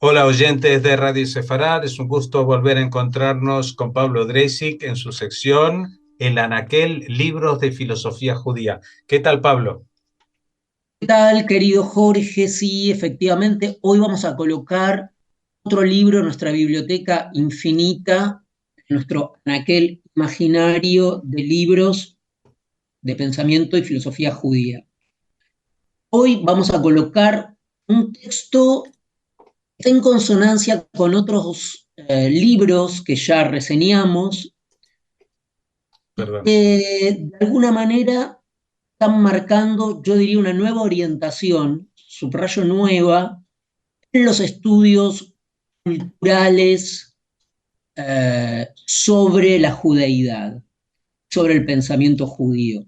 Hola oyentes de Radio Sefarad, es un gusto volver a encontrarnos con Pablo Dreisig en su sección El Anaquel, Libros de Filosofía Judía. ¿Qué tal, Pablo? ¿Qué tal, querido Jorge? Sí, efectivamente, hoy vamos a colocar otro libro en nuestra biblioteca infinita, en nuestro anaquel imaginario de libros de pensamiento y filosofía judía. Hoy vamos a colocar un texto que está en consonancia con otros libros que ya reseñamos, Perdón. que de alguna manera están marcando, yo diría, una nueva orientación, subrayo nueva, en los estudios culturales sobre la judeidad, sobre el pensamiento judío.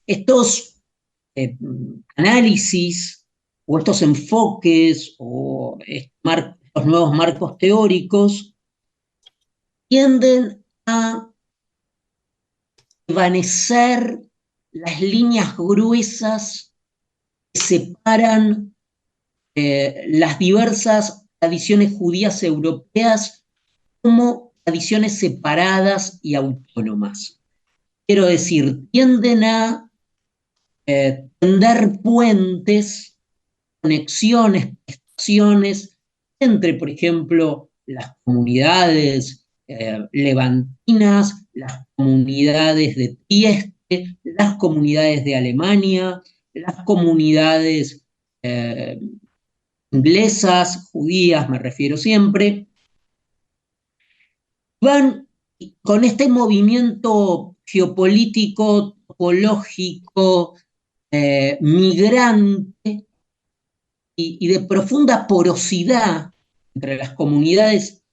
Estos análisis o estos enfoques o estos nuevos marcos teóricos tienden a evanecer las líneas gruesas que separan las diversas tradiciones judías europeas como tradiciones separadas y autónomas. Quiero decir, tienden a tender puentes, conexiones, prestaciones entre, por ejemplo, las comunidades levantinas, las comunidades de Trieste, las comunidades de Alemania, las comunidades eh, inglesas, judías, me refiero siempre, van con este movimiento geopolítico, topológico, migrante y de profunda porosidad entre las comunidades,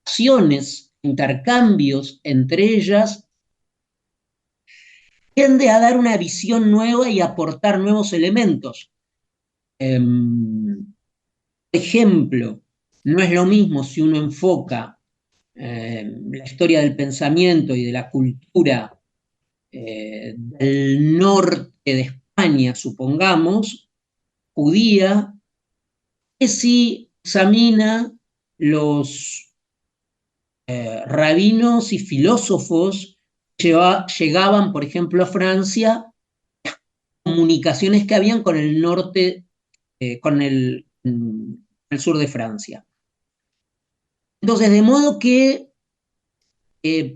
acciones, intercambios entre ellas, tiende a dar una visión nueva y aportar nuevos elementos. Por ejemplo, no es lo mismo si uno enfoca la historia del pensamiento y de la cultura del norte de España, supongamos, judía, que si examina los rabinos y filósofos llegaban, por ejemplo, a Francia, comunicaciones que habían con el norte, con el sur de Francia. Entonces, de modo que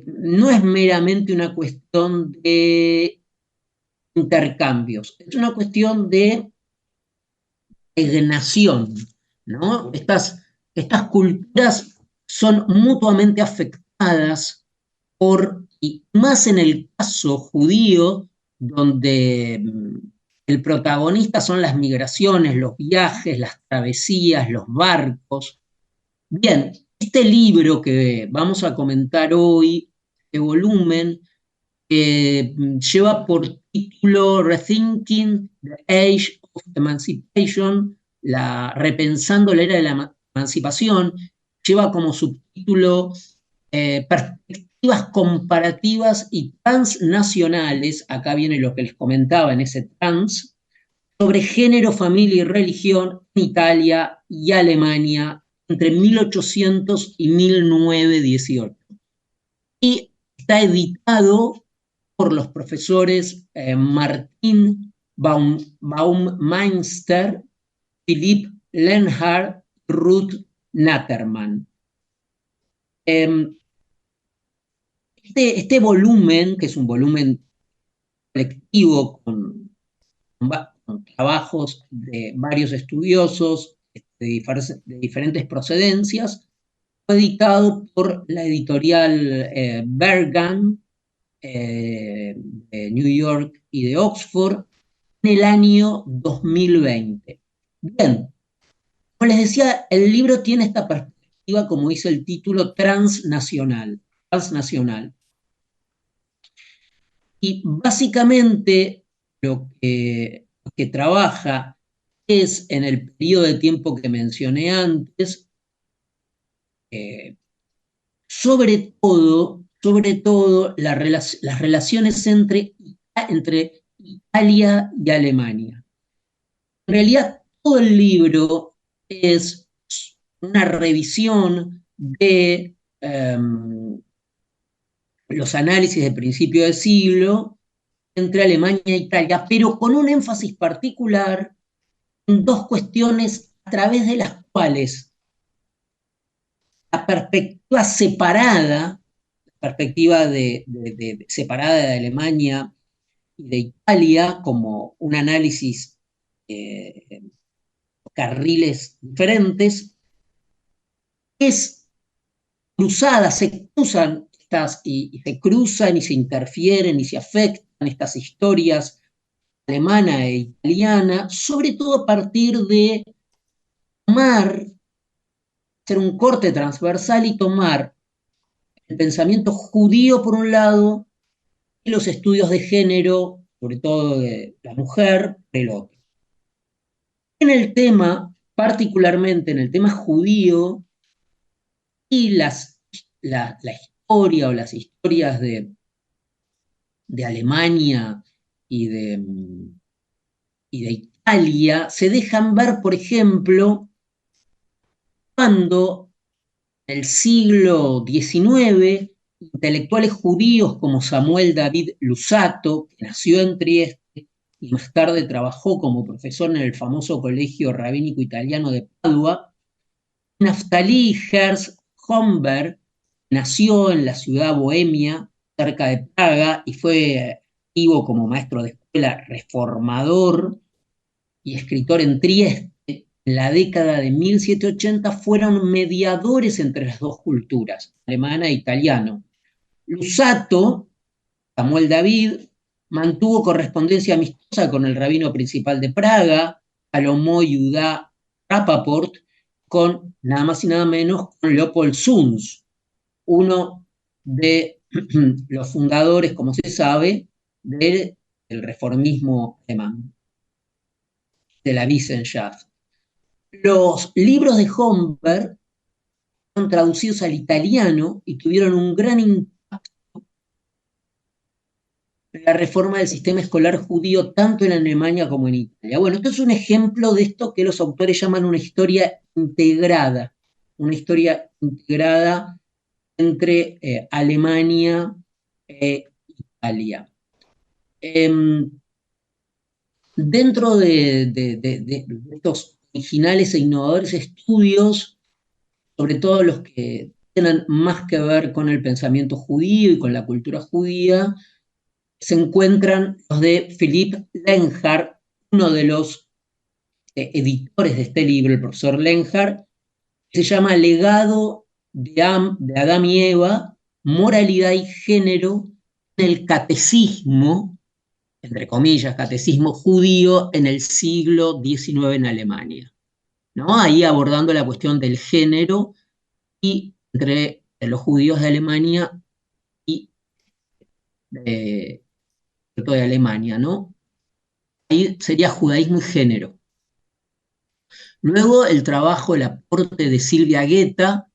no es meramente una cuestión de intercambios, es una cuestión de nación, ¿no? Estas culturas son mutuamente afectadas y más en el caso judío, donde el protagonista son las migraciones, los viajes, las travesías, los barcos. Bien, este libro que vamos a comentar hoy, este volumen, lleva por título Rethinking the Age of Emancipation, repensando la era de la emancipación, lleva como subtítulo Perspectivas comparativas y transnacionales, acá viene lo que les comentaba en ese trans, sobre género, familia y religión en Italia y Alemania entre 1800 y 1918. Y está editado por los profesores Martín Baumeister, Philipp Lenhardt, Ruth Natterman. Este volumen, que es un volumen colectivo con trabajos de varios estudiosos de diferentes procedencias, fue editado por la editorial Berghahn, de New York y de Oxford en el año 2020. Bien, como les decía, el libro tiene esta perspectiva, como dice el título, transnacional. Y básicamente lo que trabaja es en el periodo de tiempo que mencioné antes, eh, sobre todo las relaciones entre Italia y Alemania. En realidad, todo el libro es una revisión de los análisis de principio de siglo entre Alemania e Italia, pero con un énfasis particular en dos cuestiones a través de las cuales la perspectiva separada, separada de Alemania y de Italia, como un análisis carriles diferentes, es cruzada, se cruzan y se cruzan y se interfieren y se afectan estas historias alemana e italiana, sobre todo a partir de tomar, hacer un corte transversal y tomar el pensamiento judío por un lado y los estudios de género, sobre todo de la mujer, por el otro. En el tema, particularmente en el tema judío, y la historia o las historias de Alemania y de Italia se dejan ver, por ejemplo, cuando en el siglo XIX intelectuales judíos como Samuel David Luzzatto, que nació en Trieste y más tarde trabajó como profesor en el famoso Colegio Rabínico Italiano de Padua, Naftali Herz Homberg, nació en la ciudad bohemia, cerca de Praga, y fue activo como maestro de escuela, reformador y escritor en Trieste. En la década de 1780 fueron mediadores entre las dos culturas, alemana e italiano. Luzzatto, Samuel David, mantuvo correspondencia amistosa con el rabino principal de Praga, Salomó Judá Rapaport, con nada más y nada menos con Leopold Sunz, uno de los fundadores, como se sabe, del reformismo alemán, de la Wissenschaft. Los libros de Homberg fueron traducidos al italiano y tuvieron un gran impacto en la reforma del sistema escolar judío tanto en Alemania como en Italia. Bueno, esto es un ejemplo de esto que los autores llaman una historia integrada entre Alemania e Italia. Dentro de estos originales e innovadores estudios, sobre todo los que tienen más que ver con el pensamiento judío y con la cultura judía, se encuentran los de Philipp Lenhardt, uno de los editores de este libro, el profesor Lenhardt, que se llama Legado de Adán y Eva, Moralidad y Género en el Catecismo, entre comillas, catecismo judío en el siglo XIX en Alemania, ¿no? Ahí abordando la cuestión del género y entre los judíos de Alemania y de Alemania, ¿no? Ahí sería judaísmo y género. Luego el trabajo, el aporte de Silvia Guetta,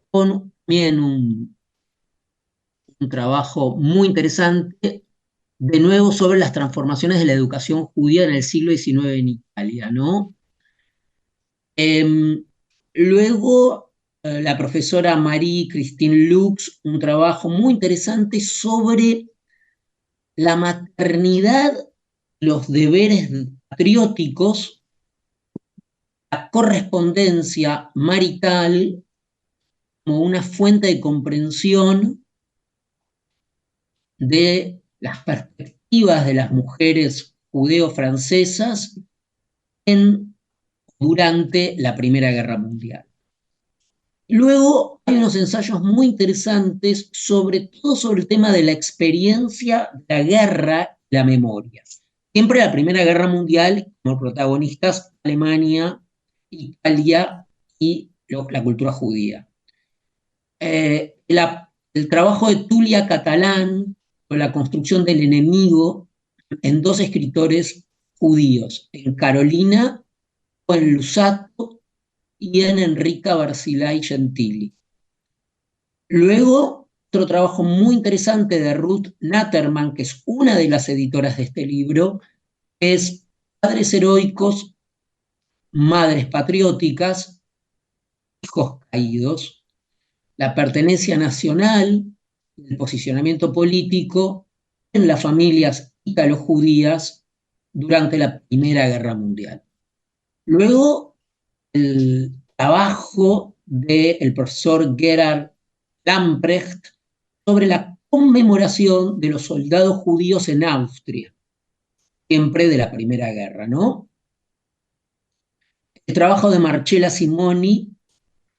con también un trabajo muy interesante, de nuevo sobre las transformaciones de la educación judía en el siglo XIX en Italia, ¿no? Luego la profesora Marie-Christine Lux, un trabajo muy interesante sobre la maternidad, los deberes patrióticos, la correspondencia marital como una fuente de comprensión de las perspectivas de las mujeres judeo-francesas durante la Primera Guerra Mundial. Luego hay unos ensayos muy interesantes, sobre todo sobre el tema de la experiencia de la guerra y la memoria. Siempre la Primera Guerra Mundial, como protagonistas, Alemania, Italia y la cultura judía. El trabajo de Tulia Catalán con la construcción del enemigo en dos escritores judíos, en Carolina o en Luzzatto y en Enrica Barzilai Gentili. Luego, otro trabajo muy interesante de Ruth Natterman, que es una de las editoras de este libro, es Padres heroicos, Madres patrióticas, hijos caídos, la pertenencia nacional, el posicionamiento político en las familias ítalo-judías durante la Primera Guerra Mundial. Luego, el trabajo del profesor Gerhard Lamprecht sobre la conmemoración de los soldados judíos en Austria, siempre de la Primera Guerra, ¿no? El trabajo de Marcella Simoni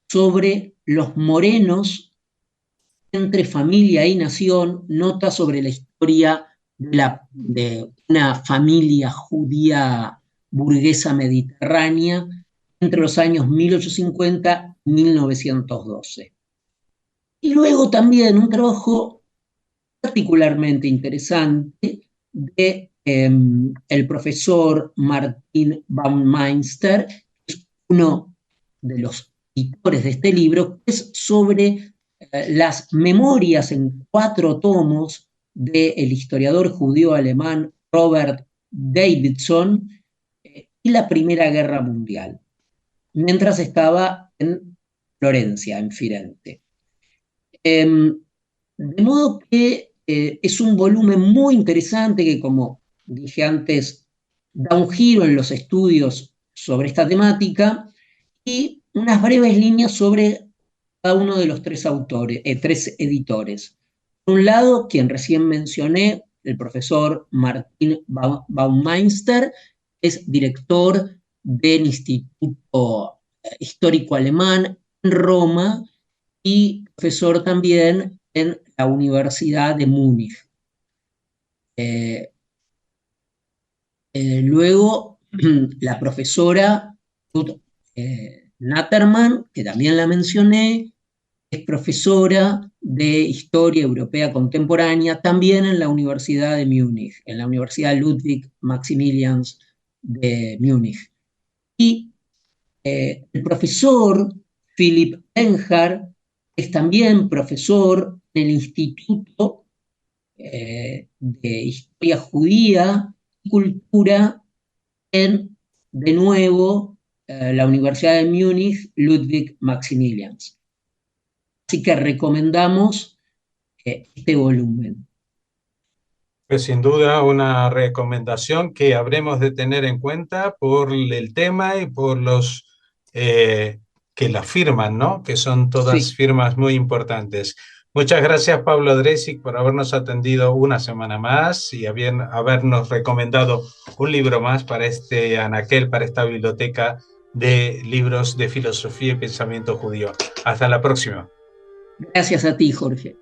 sobre los morenos entre familia y nación, nota sobre la historia de una familia judía burguesa mediterránea entre los años 1850 y 1912. Y luego también un trabajo particularmente interesante de el profesor Martin Baumeister, que es uno de los editores de este libro, que es sobre las memorias en 4 tomos del historiador judío alemán Robert Davidson y la Primera Guerra Mundial, mientras estaba en Florencia, en Firenze. De modo que es un volumen muy interesante que, como dije antes, da un giro en los estudios sobre esta temática y unas breves líneas sobre cada uno de los 3 editores. Por un lado, quien recién mencioné, el profesor Martin Baumeister, es director del Instituto Histórico Alemán en Roma y profesor también en la Universidad de Múnich. Luego, la profesora Ruth Natterman, que también la mencioné, es profesora de Historia Europea Contemporánea, también en la Universidad de Múnich, en la Universidad Ludwig Maximilians de Múnich. Y el profesor Philipp Lenhardt es también profesor en el Instituto de Historia Judía y Cultura en, de nuevo, la Universidad de Múnich, Ludwig Maximilians. Así que recomendamos este volumen. Pues sin duda una recomendación que habremos de tener en cuenta por el tema y por los que la firman, ¿no? Que son todas Sí. firmas muy importantes. Muchas gracias, Pablo Dreisig, por habernos atendido una semana más y habernos recomendado un libro más para este anaquel, para esta biblioteca de libros de filosofía y pensamiento judío. Hasta la próxima. Gracias a ti, Jorge.